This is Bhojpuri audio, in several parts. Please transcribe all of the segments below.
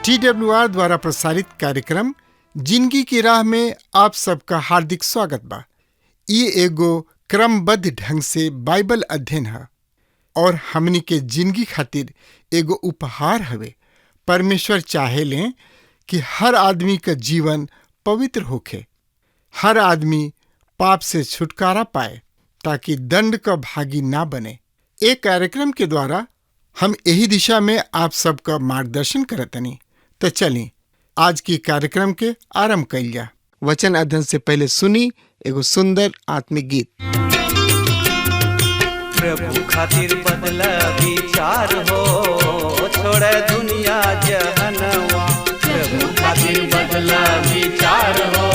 TWR द्वारा प्रसारित कार्यक्रम जिंदगी की राह में आप सबका हार्दिक स्वागत बा। ये एगो क्रमबद्ध ढंग से बाइबल अध्ययन है और हमनी के जिंदगी खातिर एगो उपहार हवे। परमेश्वर चाहे लें कि हर आदमी का जीवन पवित्र होखे, हर आदमी पाप से छुटकारा पाए ताकि दंड का भागी ना बने। एक कार्यक्रम के द्वारा हम यही दिशा में आप सबका मार्गदर्शन करतनी। तो चलिए आज की कार्यक्रम के आरंभ कइल जा। वचन अध्ययन से पहले सुनी एगो सुंदर आत्मिक गीत। प्रभु खातिर बदला विचार हो, छोड़े दुनिया जहनवा। प्रभु खातिर बदला विचार हो,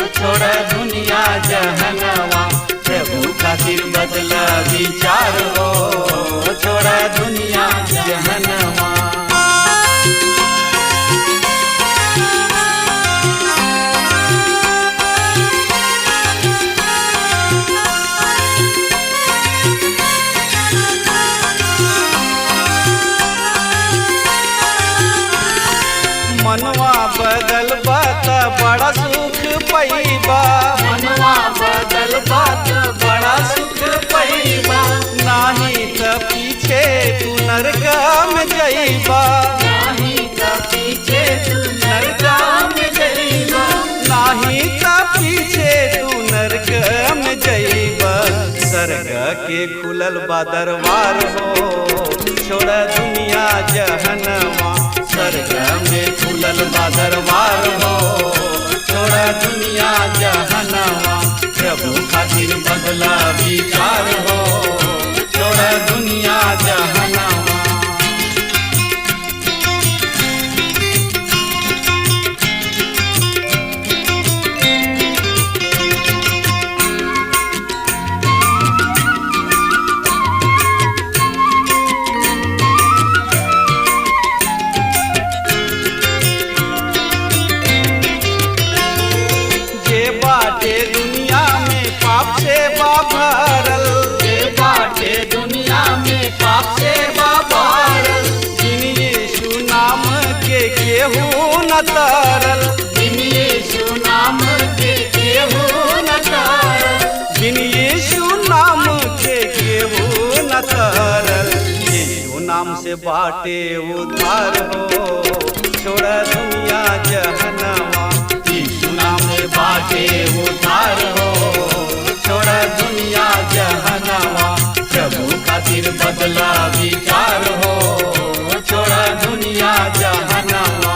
छोड़े दुनिया जहनवा। प्रभु खातिर बदला विचार हो, छोड़े दुनिया जहनवा। मनवा बदल बात बड़ा सुख पैबा। मनवा बदल बात बड़ा सुख पैबा। नाही त पीछे तू नरक में जइबा। नाही त पीछे तू नरक में जइबा। नाही त पीछे तू नरक में जइबा। स्वर्ग के खुलल बा दरबार हो, छोड़ दुनिया जहनवा। स्वर्ग में खुलल बा दरबार हो, छोड़ दुनिया जहनवा। प्रभु खातिर बदला विचार हो, छोड़ दुनिया जहनवा। दुनिया में पाप से बाभरल, जे बाटे दुनिया में पाप से बाभरल। जिन यीशु नाम के केहू न तरल। जिन यीशु नाम के केहू न तरल। जिन यीशु नाम के केहू न तरल। यीशु नाम से बाटे उद्धार हो, छोड़ दुनिया जहनवा। बाटे उधार हो, छोड़ दुनिया जहनवा। प्रभु खातिर बदला विचार हो, छोड़ दुनिया जहनवा।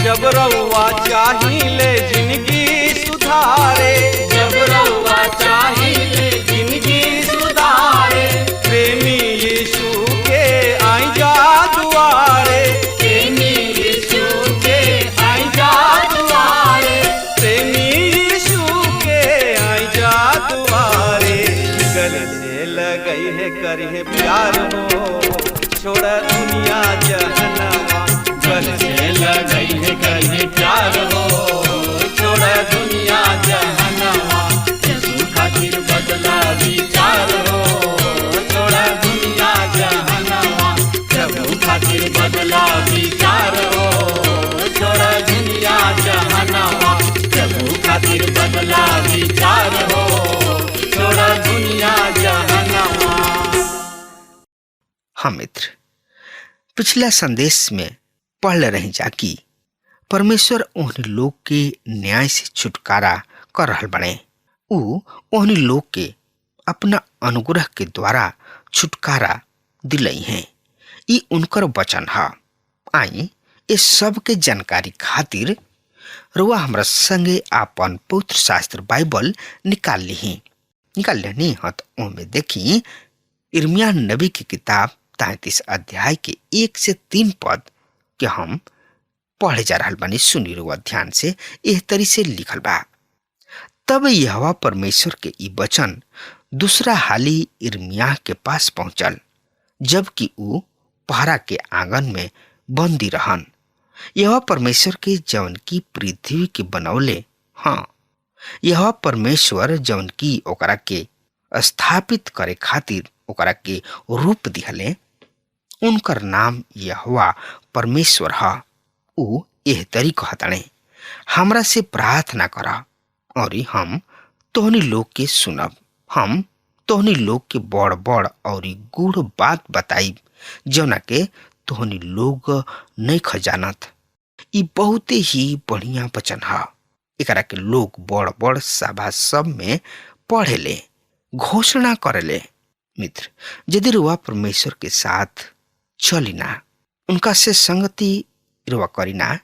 जब रउआ चाहिए जिंदगी सुधारे। जब रउआ चाहिए जिंदगी सुधारे। प्रेमी यीशु के आई जा दुआरे। प्रेमी यीशु के आई जा दुआरे। प्रेमी यीशु के आई जा दुआरे। गले से लगई है करिए प्यार हो, छोड़ दुनिया जहनवा। गले से लगई है करिए प्यार हो, छोड़ दुनिया जहनवा। यीशु खातिर बदला विचार हो, छोड़ दुनिया जहनवा। प्रभु खातिर बदला विचार हो, छोड़ दुनिया जहनवा। प्रभु खातिर बदला विचार हो, छोड़ दुनिया जहनवा। हाँ मित्र, पिछला संदेश में पढ़ रही जा कि परमेश्वर ओहनी लोग के न्याय से छुटकारा कर रहल बने। ऊ ओहनी लोग के अपना अनुग्रह के द्वारा छुटकारा दिलई हैं। ई उनकर वचन है। आई इस सब के जानकारी खातिर रुआ हमरा संगे आपन पवित्र शास्त्र बाइबल निकाल लेनी हत। ओमे देखी यिर्मयाह नबी की किताब 33 अध्याय के 1 से 3 पद के हम पढ़े जा रहल बानी। सुनी रुआ ध्यान से। एह तरी से लिखल बा, तब यहोवा परमेश्वर के ई वचन दूसरा हाली यिर्मयाह के पास पहुंचल, जबकि ऊ पहरा के आंगन में बंदी रहन। यह परमेश्वर के जवन की पृथ्वी के बनौले, हाँ, यह परमेश्वर जवन की ओकरा के स्थापित करे खातिर ओकरा के रूप दिहले, उनकर नाम यहोवा परमेश्वर ह। ऊ एह तरी कहताणे, हमरा से प्रार्थना कर और हम तोहनी लोग के सुनब। हम तोहनी लोग के बड़ बड़ और गूढ़ बात बताइब जौना के तोहनी लोग नहीं खजानत। ई बहुते ही बढ़िया वचन ह। एकरा के लोग बड़ बड़ सभा सब में पढ़ेले, घोषणा करेले। मित्र, यदि रुआ परमेश्वर के साथ चलिना, उनका से संगति रुआ करिना,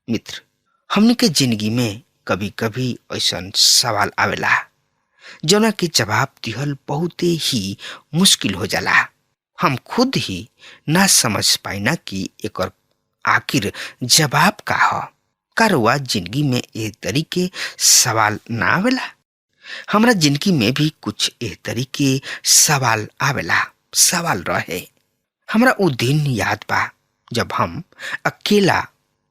मित्र, हमने के जिंदगी में कभी कभी ऐसा सवाल आवेला जौना के जवाब दिहल बहुते ही मुश्किल हो जाला। हम खुद ही ना समझ पाइना कि एकर आखिर जवाब का ह। का रुआ जिंदगी में ए तरीके सवाल ना आवेला? हमरा जिंदगी में भी कुछ ए तरीके सवाल आवेला, सवाल रहे। हमरा उ दिन याद बा जब हम अकेला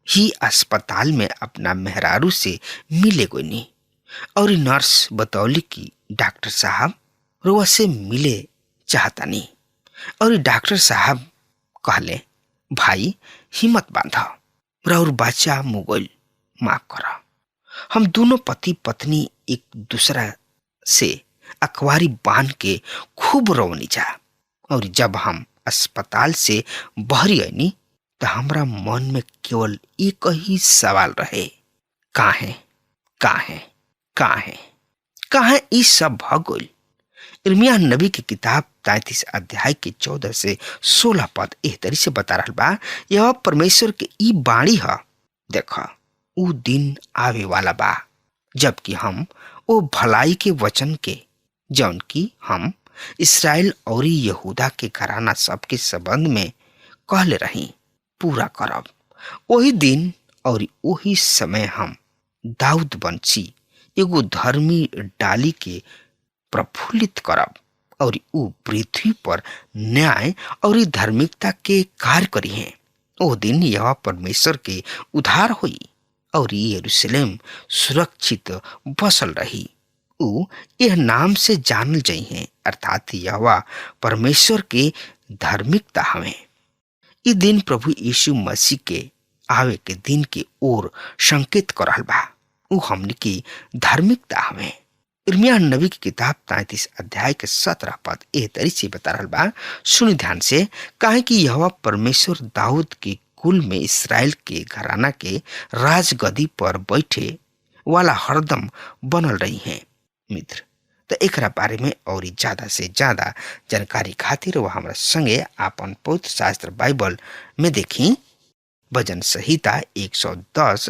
ही अस्पताल में अपना मेहरारू से मिले गोनी और नर्स बतौली कि डॉक्टर साहब रुआ से मिले चाहतानी। और डॉक्टर साहब कहले, भाई हिम्मत बांधा, और बच्चा मुगल माफ करा। हम दोनों पति पत्नी एक दूसरा से अखबारी बांध के खूब रोवनी जा। और जब हम अस्पताल से बहरी आईनी तो हमरा मन में केवल एक ही सवाल रहे, काहे काहे काहे काहे ई सब भगोल। इर्मिया नबी की किताब 33 अध्याय के 14 से 16 पद एह तरी से बता रहा बा, यह परमेश्वर के ई बाणी है, देखा ऊ दिन आवे वाला बा जबकि हम ओ भलाई के वचन के जौन की हम इस्राएल और यहूदा के घराना सबके संबंध में कहले रही पूरा करब। वही दिन और वही समय हम दाऊद वंशी एगो धर्मी डाली के प्रफुल्लित करब और ऊ पृथ्वी पर न्याय और धार्मिकता के कार्य करी है। ओ दिन यह परमेश्वर के उद्धार हुई और यरूशलेम सुरक्षित बसल रही। ऊ यह नाम से जानल जाइ है, अर्थात यहोवा परमेश्वर के धार्मिकता हमें। ई दिन प्रभु यीशु मसीह के आवे के दिन के ओर संकेत कर रहल बा। ऊ हमनी की धार्मिकता हमें। इर्मिया नबी की किताब 33 अध्याय के 17 पद एह तरी से बता रहल बा, सुनी ध्यान से, काहे कि यहोवा परमेश्वर दाऊद के कुल में इस्राएल के घराना के राजगद्दी पर बैठे वाला हरदम बनल रही है। मित्र, तो एकरा बारे में और ज्यादा से ज्यादा जानकारी खातिर वह हमारा संगे आपन पवित्र शास्त्र बाइबल में देखी। भजन संहिता 110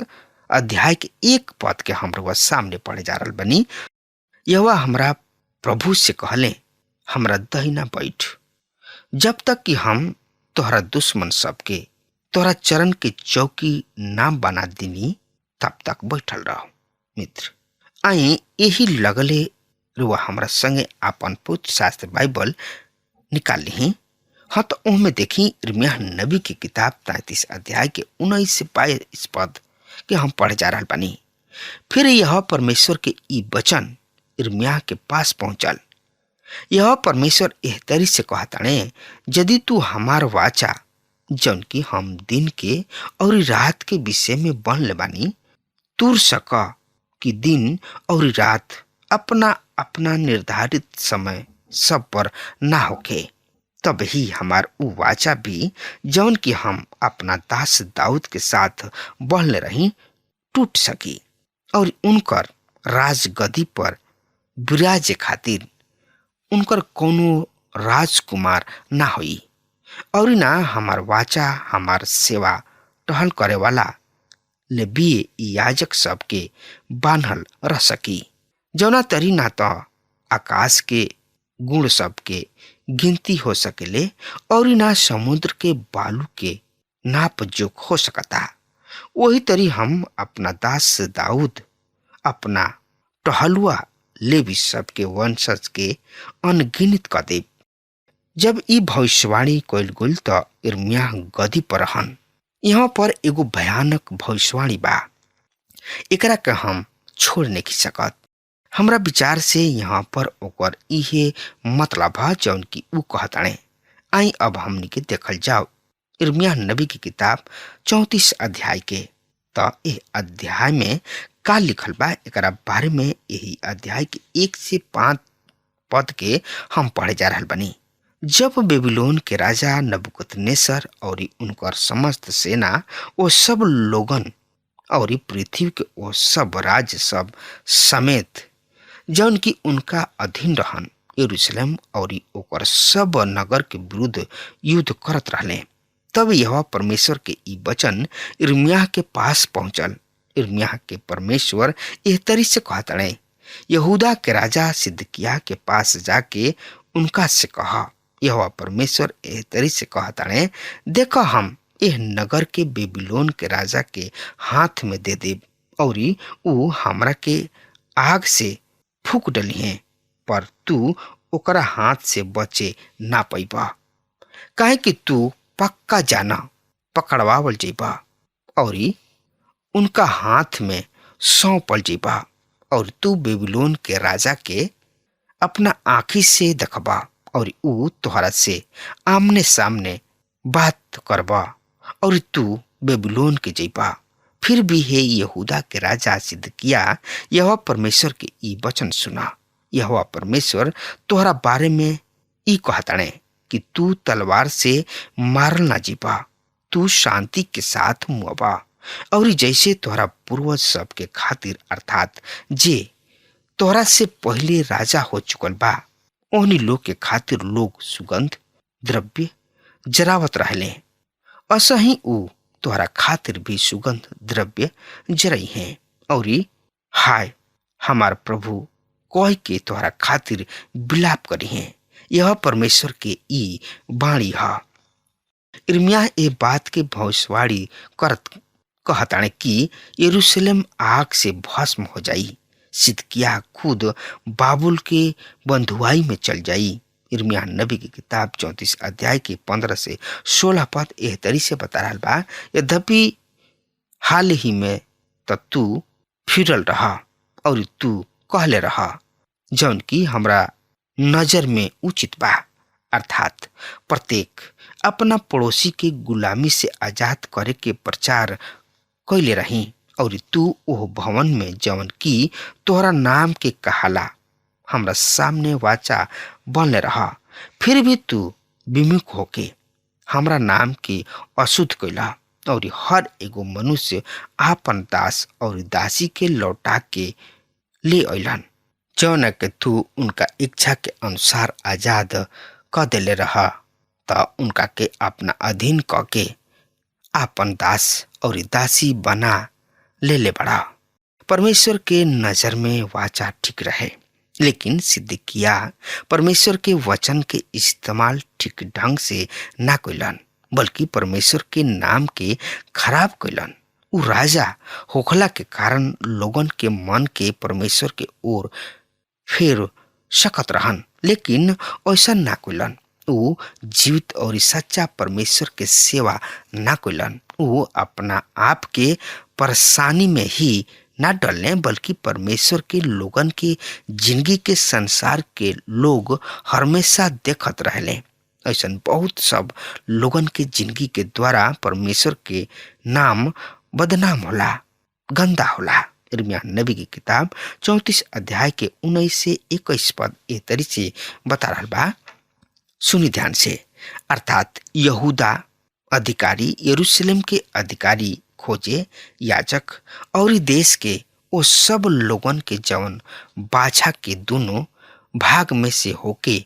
अध्याय के 1 पद के हमरा सामने पढ़े जा रहल बनी। यहोवा हमरा प्रभु से कहले, हमरा दहिना बैठ, जब तक कि हम तोहरा दुश्मन सबके तोहरा चरण के चौकी ना बना दिनी तब तक बैठल रहो। मित्र, आई यही लगले रुआ हमरा संगे आपन पवित्र शास्त्र बाइबल निकाल ली। हाँ, तो उनमें देखी इर्मिया नबी की किताब 33 अध्याय के 19 से 22 पद के हम पढ़ जा रहा बानी। फिर यह परमेश्वर के ई वचन इर्मिया के पास पहुंचल। यह परमेश्वर एह तरी से कहताणे, यदि तू हमार वाचा जौन की हम दिन के और रात के विषय में बनले बानी तुर सका कि दिन और रात अपना अपना निर्धारित समय सब पर ना होके, तब ही हमार उ वाचा भी जौन की हम अपना दास दाऊद के साथ बढ़ले रही टूट सकी और उनकर राजगद्दी पर विराजे खातिर उनकर कोनो राजकुमार ना होई और ना हमार वाचा हमार सेवा टहल करे वाला लेवीय याजक सबके बान्हल रह सकी, जौना तरी ना तो आकाश के गुण सबके गिनती हो सकेले और ना समुद्र के बालू के नाप जोख हो सकता। वही तरी हम अपना दास दाऊद अपना टहलुआ लेवी सबके वंशज के अनगिनत कर देब। जब ई भविष्यवाणी कइल गइल त यिर्मयाह गदी पर रहन। यहाँ पर एगो भयानक भविष्यवाणी बा, एकरा के हम छोड़ नहीं सकत। हमरा विचार से यहाँ पर ओकर इहे मतलब है जौन की ऊ कहताणे। आई अब हमनी के देखल जाओ यिर्मयाह नबी की किताब 34 अध्याय के। त ए अध्याय में का लिखल बा एकरा बारे में यही अध्याय के 1 से 5 पद के हम पढ़े जा रहल बनी। जब बेबीलोन के राजा नबूकदनेस्सर और उनकर समस्त सेना वो सब लोगन और पृथ्वी के वो सब राज्य सब समेत जौन की उनका अधीन रहन यरूशलेम और ओकर सब नगर के विरुद्ध युद्ध करत रहले, तब यह परमेश्वर के ई वचन यिर्मयाह के पास पहुंचल। यिर्मयाह के परमेश्वर एह तरी से कहताणे, यहूदा के राजा सिदकिय्याह के पास जाके उनका से कहा, यह परमेश्वर एह तरी से कहताणे, देखो हम यह नगर के बेबीलोन के राजा के हाथ में दे देब और ऊ हमरा के आग से फूक डली है, पर तू ओकरा हाथ से बचे ना पैबा, काहे कि तू पक्का जाना पकड़वावल जेबा और उनका हाथ में सौंपल जेबा और तू बेबीलोन के राजा के अपना आँखी से देखबा और ऊ तोहरा से आमने सामने बात करबा और तू बेबीलोन के जेबा। फिर भी हे यहूदा के राजा सिदकिय्याह, यहोवा परमेश्वर के ई वचन सुना। यहोवा परमेश्वर तोहरा बारे में ई कहताणे कि तू तलवार से मारल ना जीबा, तू शांति के साथ मुआबा और जैसे तोहरा पूर्वज सब के खातिर अर्थात जे तोहरा से पहले राजा हो चुकल बा ओहनी लोग के खातिर लोग सुगंध द्रव्य जरावत रहले, असही ऊ तोहरा खातिर भी सुगंध द्रव्य जरई हैं और हाय हमार प्रभु कह के तोहरा खातिर विलाप करी हैं। यह परमेश्वर के ई बाणी है। यिर्मयाह ए बात के भविष्यवाणी करत कहताणे कि यरूशलेम आग से भस्म हो जाई, सिदकिय्याह खुद बाबुल के बंधुआई में चल जाई। यिर्मयाह नबी की किताब 34 अध्याय के 15 से 16 पद एह तरी से बता रहा बा, यद्यपि हाल ही में त तू फिरल रहा और तू कहले रहा जौन की हमरा नजर में उचित बा, अर्थात प्रत्येक अपना पड़ोसी के गुलामी से आजाद करे के प्रचार कैले रही और तू ओह भवन में जौन की तोहरा नाम के कहाला हमरा सामने वाचा बनले रहा, फिर भी तू विमुख होके हमरा नाम के अशुद्ध कैला और हर एगो मनुष्य आपन दास और दासी के लौटा के ले अइलन, जौन के तू उनका इच्छा के अनुसार आजाद क देले रहा, त उनका के अपना अधीन क के आपन दास और दासी बना ले बड़ा। परमेश्वर के नजर में वाचा ठीक रहे, लेकिन सिदकिय्याह परमेश्वर के वचन के इस्तेमाल ठीक ढंग से ना कइलन, बल्कि परमेश्वर के नाम के खराब कइलन। उ राजा होखला के कारण लोगन के मन के परमेश्वर के ओर फेर सकत रहन, लेकिन ऐसा ना कइलन। उ जीवित और सच्चा परमेश्वर के सेवा ना कइलन। उ अपना आप के परेशानी में ही ना डलने, बल्कि परमेश्वर के लोगन के जिंदगी के संसार के लोग हमेशा देखत रहले। ऐसा बहुत सब लोगन के जिंदगी के द्वारा परमेश्वर के नाम बदनाम होला, गंदा होला। यिर्मयाह नबी की किताब 34 अध्याय के 19 से 21 पद ए तरी से बता रहा बा, सुनी ध्यान से, अर्थात यहूदा अधिकारी यरूशलेम के अधिकारी खोजे, याजक और देश के वो सब लोगन के जवन बाछा के दोनों भाग में से होके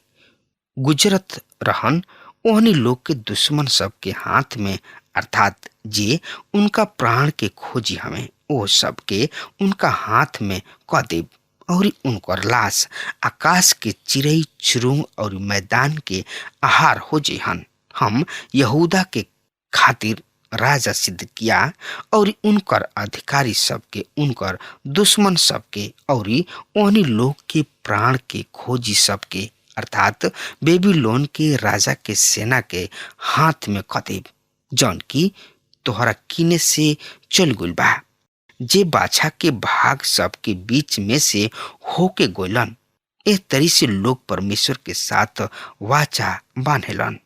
गुजरत रहन, ओहनी लोग के दुश्मन सब के हाथ में, अर्थात जे उनका प्राण के खोजी हमें, वो सब के उनका हाथ में क देब और उनकर लाश आकाश के चिड़ई चुरुंग और मैदान के आहार हो जेहन। हम यहूदा के खातिर राजा सिदकिय्याह और उनकर अधिकारी सबके, उनकर दुश्मन सबके और ओहनी लोग के प्राण के खोजी सबके, अर्थात बेबीलोन के राजा के सेना के हाथ में खतीब, जौन की तोहरा किने से चल गुल बा, जे बाछा के भाग सब के बीच में से होके गोलन। एह तरी से लोग परमेश्वर के साथ वाचा बांधेलन।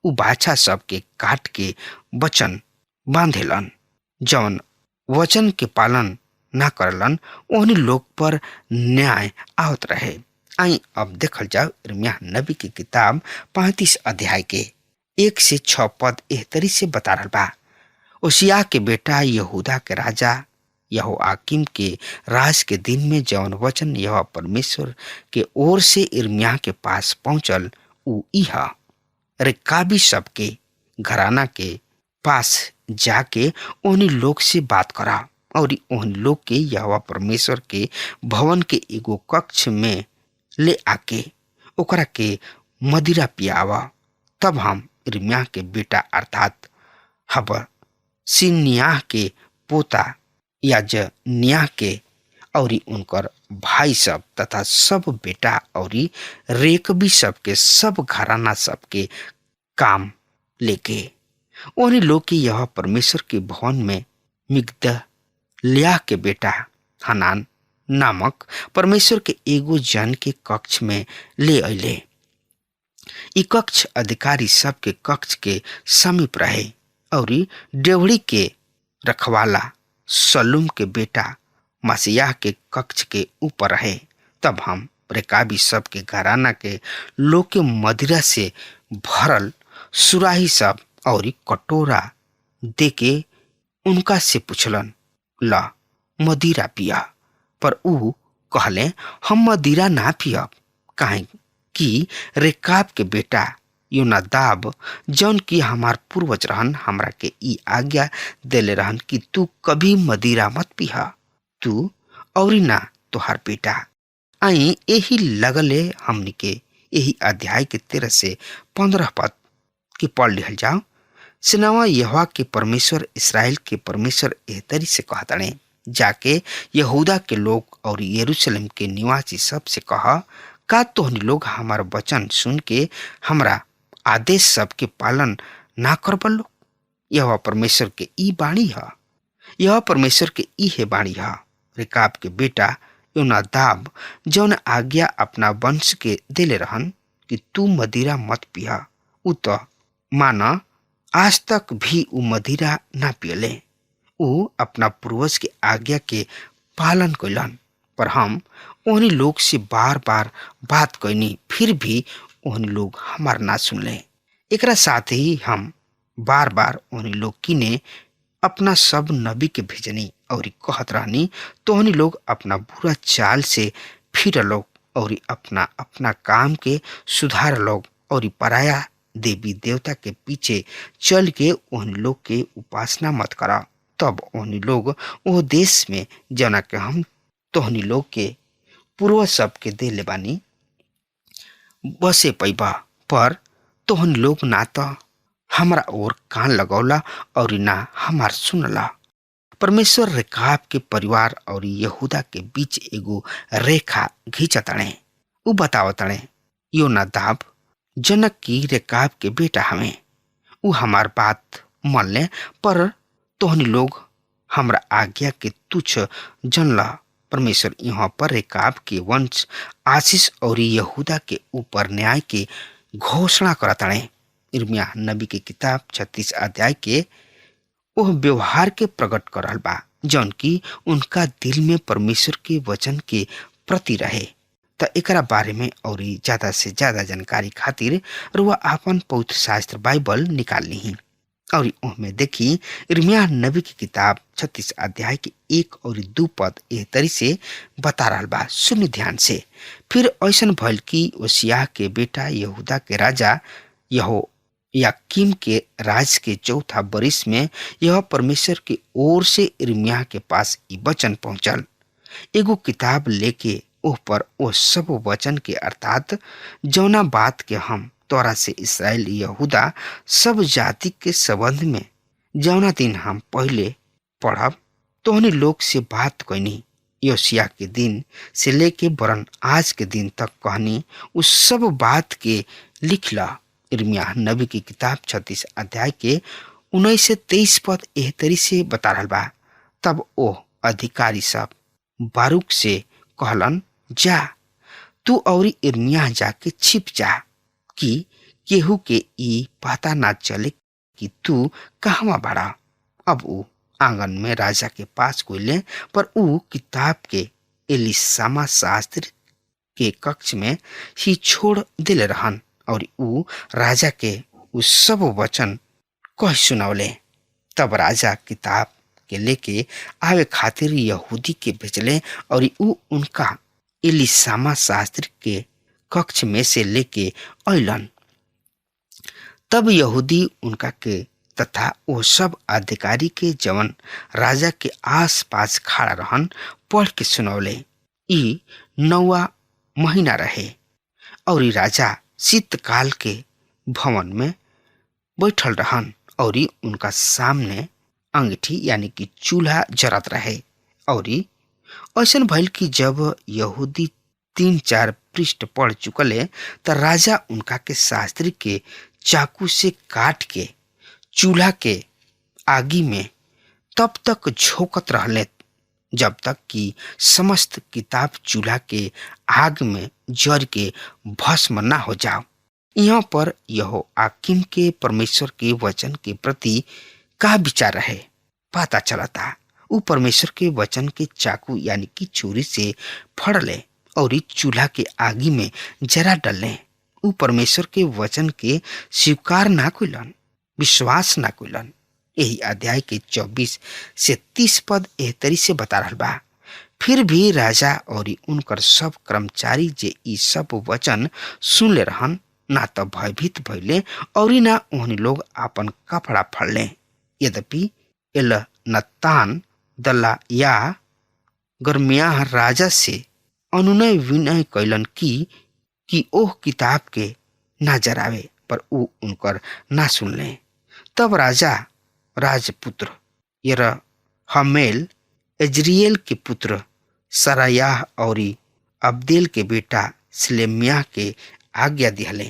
उ बाछा सब के काट के वचन बांधेलन। जौन वचन के पालन ना करलन ओहनी लोग पर न्याय आवत रहे। आई अब देखल जाओ यिर्मयाह नबी की किताब 35 अध्याय के 1 से 6 पद एह तरी से बता रहल बा। ओसिया के बेटा यहूदा के राजा यहोआकीम के राज के दिन में जौन वचन यहोवा परमेश्वर के ओर से यिर्मयाह के पास पहुंचल उ इहा, रेकाबी सब के घराना के पास जाके ओहनी लोग से बात करा और ओहनी लोग के यहोवा परमेश्वर के भवन के एगो कक्ष में ले आके ओकरा के मदिरा पियावा। तब हम यिर्मयाह के बेटा अर्थात हबसिन्याह के पोता याजन्याह के और उनकर भाई सब तथा सब बेटा और रेकबी सब के सब घराना सब के काम लेके ओहनी लोग के यह परमेश्वर के भवन में मिगदल्याह के बेटा हनान नामक परमेश्वर के एगो जन के कक्ष में ले अइले। ई कक्ष अधिकारी सब के कक्ष के समीप रहे और डेवड़ी के रखवाला सलूम के बेटा मसीह के कक्ष के ऊपर रहे। तब हम रेकाबी सब के घराना के लोग के मदिरा से भरल सुराही सब और कटोरा देके उनका से पूछलन, ला मदिरा पिया। पर ऊ कहले, हम मदिरा ना पियब, काहे कि रेकाब के बेटा योनादाब जौन की हमार पूर्वज रहन हमरा के ई आज्ञा देले रहन कि तू कभी मदिरा मत पिहा, तू और ना तोहार बेटा। आई यही लगले हमनी के यही अध्याय के 13 से 15 पद की पढ़ लिहल जाओ। सेनावा यहोवा के परमेश्वर इस्राएल के परमेश्वर एह तरी से कहताणे, जाके यहूदा के लोग और यरूशलेम के निवासी सब से कहा, का तोहनी लोग हमार वचन सुन के हमरा आदेश सब के पालन ना करबल लोग? यहोवा परमेश्वर के ई बाणी है, यहोवा परमेश्वर के ई है बाणी है। रेकाब के बेटा योनादाब जौन आज्ञा अपना वंश के देले रहन कि तू मदिरा मत पिया, उ तो माना आज तक भी उ मदिरा ना पियले। उ अपना पूर्वज के आज्ञा के पालन कैलन। पर हम ओहनी लोग से बार बार बात कैनी, फिर भी ओहनी लोग हमार ना सुनले। एकरा साथ ही हम बार बार ओहनी लोग किने अपना सब नबी के भेजनी और कहत रहनी, तोहनी लोग अपना बुरा चाल से फिर लोग और अपना अपना काम के सुधार लोग और पराया देवी देवता के पीछे चल के ओहनी लोग के उपासना मत करा। तब ओहनी लोग वो देश में जना के हम तोहनी लोग के पूर्वज सब के देले बानी बसे पैबा। पर तोहनी लोग ना तो हमरा ओर कान लगौला और ना हमार सुनला। परमेश्वर रेकाब के परिवार और यहूदा के बीच एगो रेखा खींचताणे। उ बतावताणे, योनादाब जनक की रेकाब के बेटा हमें, उ हमार बात मान ले, पर तोहनी लोग हमरा आज्ञा के तुच्छ जनला। परमेश्वर यहाँ पर रेकाब के वंश आशीष और यहूदा के ऊपर न्याय के घोषणा करताणे। यिर्मयाह नबी की किताब 36 अध्याय के वह व्यवहार के प्रकट करल बा जौन की उनका दिल में परमेश्वर के वचन के प्रति रहे। त एकरा बारे में और ज्यादा से ज्यादा जानकारी खातिर रुआ आपन पवित्र शास्त्र बाइबल निकाल ली और उसमें देखी यिर्मयाह नबी की किताब 36 अध्याय के 1 और 2 पद एह तरी से बता रहल बा। सुनि ध्यान से। फिर ऐसन भइल कि ओसिया के बेटा यहूदा के राजा यहोयाकीम के राज के चौथा बरिस में यह परमेश्वर के ओर से यिर्मयाह के पास ई वचन पहुंचल। एगो किताब लेके ओह पर ओ सब वचन के अर्थात जौना बात के हम तोरा से इस्राएल यहूदा सब जाति के संबंध में जौना दिन हम पहले पढ़ब तोहनी लोग से बात कैनी, योशिया के दिन से लेके वरन आज के दिन तक कहनी उस सब बात के लिखला। यिर्मयाह नबी की किताब 36 अध्याय के 19 से 23 पद एह तरी से बता रहल बा। तब ओ अधिकारी सब बारूक से कहलन, जा तू और यिर्मयाह जाके छिप जा कि केहू के ई पता ना चले कि तू कहवा बाड़ा। अब ऊ आंगन में राजा के पास गइले, पर ऊ किताब के एलीसामा शास्त्री के कक्ष में ही छोड़ दिले रहन और ऊ राजा के उ सब वचन कह सुनौले। तब राजा किताब के लेके आवे खातिर यहूदी के भेजले और ऊ उनका एलीसामा शास्त्री के कक्ष में से लेके अइलन। तब यहूदी उनका के तथा वो सब अधिकारी के जवन राजा के आस पास खड़ा रहन पढ़ के सुनौले। ई 9वां महीना रहे और राजा शीतकाल के भवन में बैठल रहन और उनका सामने अंगीठी यानी कि चूल्हा जरत रहे। और ऐसन भइल कि जब यहूदी 3-4 पृष्ठ पढ़ चुकले त राजा उनका के शास्त्री के चाकू से काट के चूल्हा के आगी में तब तक झोंकत रहले जब तक कि समस्त किताब चूल्हा के आग में जर के भस्म ना हो जाओ। यहाँ पर यहोयाकीम के परमेश्वर के वचन के प्रति का विचार रहे पता चलता। ऊ परमेश्वर के वचन के चाकू यानी कि छुरी से फड़ले और चूल्हा के आगी में जरा डलले। ऊ परमेश्वर के वचन के स्वीकार ना कइलन, विश्वास ना कइलन। यही अध्याय के 24 से 30 पद एह तरी से बता रहल बा। फिर भी राजा और उनकर सब कर्मचारी जे ई सब वचन सुनले रहन ना तो भयभीत भइले और ना उन्हीं लोग अपन कपड़ा फाड़ले। यद्यपि एलनातान दलाया यिर्मयाह राजा से अनुनय विनय कैलन कि ओह किताब के ना जरावे, पर ऊ उनकर ना सुनले। तब राजा राजपुत्र यरहमेल इज्रिएल के पुत्र सरायाह और अब्देल के बेटा सलेम्याह के आज्ञा दिहले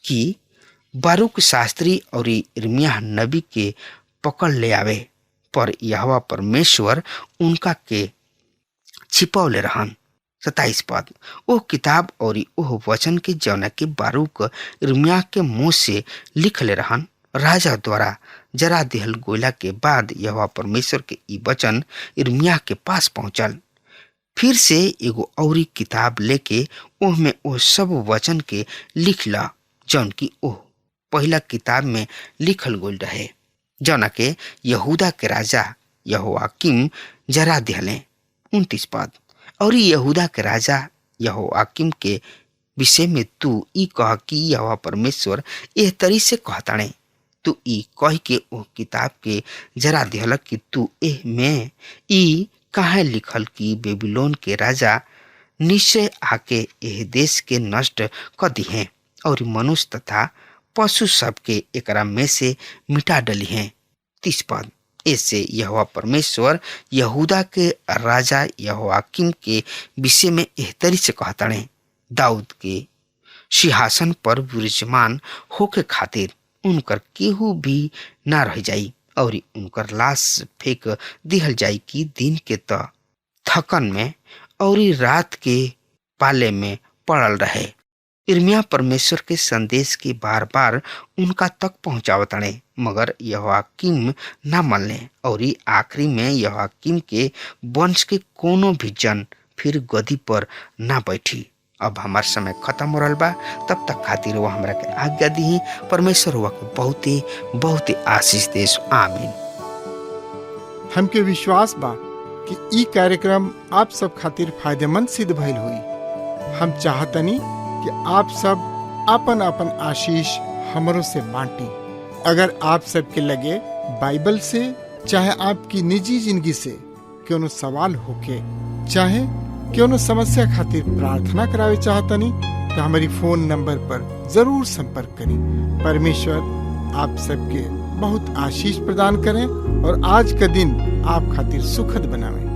कि बारूक शास्त्री और यिर्मयाह नबी के पकड़ ले आवे। पर यहोवा परमेश्वर उनका के छिपौले रहन। 27 पद ओह किताब और ओह वचन के जौना के बारूक यिर्मयाह के मुंह से लिखले रहन राजा द्वारा जरा दिहल गोइला के बाद यहोवा परमेश्वर के ई वचन यिर्मयाह के पास पहुंचल। फिर से एगो औरी किताब लेके ओह में ओह सब वचन के लिखला जौन की ओह पहला किताब में लिखल गोल रहे, जौना के यहूदा के राजा यहोयाकीम जरा दिहले। 29 पद और यहूदा के राजा यहोयाकीम के विषय में तू ई कह कि यहोवा परमेश्वर एह तरी से कहताणे, तू ई कह के ओ किताब के जरा दिहलक कि तू एह में ई काहे लिखल कि बेबीलोन के राजा निश्चय आके एह देश के नष्ट कर दिहे और मनुष्य तथा पशु सब के एकरा में से मिटा डली हैं। 30 पद ऐसे यहोवा परमेश्वर यहूदा के राजा यहोयाकीम के विषय में एह तरी से कहताणे, दाऊद के सिंहासन पर विराजमान होके खातिर उनकर केहू भी ना रह जाई और उनकर लाश फेंक दिहल जाई कि दिन के त थकन में और रात के पाले में पड़ल रहे। यिर्मयाह परमेश्वर के संदेश के बार बार उनका तक पहुंचावताणे, मगर यहोयाकीम ना मनले और आखिरी में यहोयाकीम के वंश के कोनो भी जन फिर गद्दी पर ना बैठी। अब हमार समय खत्म हो रहा बा, तब तक खातिर वो हमरा के आज्ञा दी। परमेश्वर हुआ को बहुते बहुते आशीष देश। आमीन। हमके विश्वास बा कि ई कार्यक्रम आप सब खातिर फायदेमंद सिद्ध भइल हुई। हम चाहतनी कि आप सब अपन अपन आशीष हमरों से बांटी। अगर आप सबके लगे बाइबल से चाहे आपकी निजी जिंदगी से कोनो सवाल होके चाहे क्यों समस्या खातिर प्रार्थना करावे चाहतनी तो हमारी फोन नंबर पर जरूर संपर्क करें। परमेश्वर आप सबके बहुत आशीष प्रदान करें और आज का दिन आप खातिर सुखद बनावे।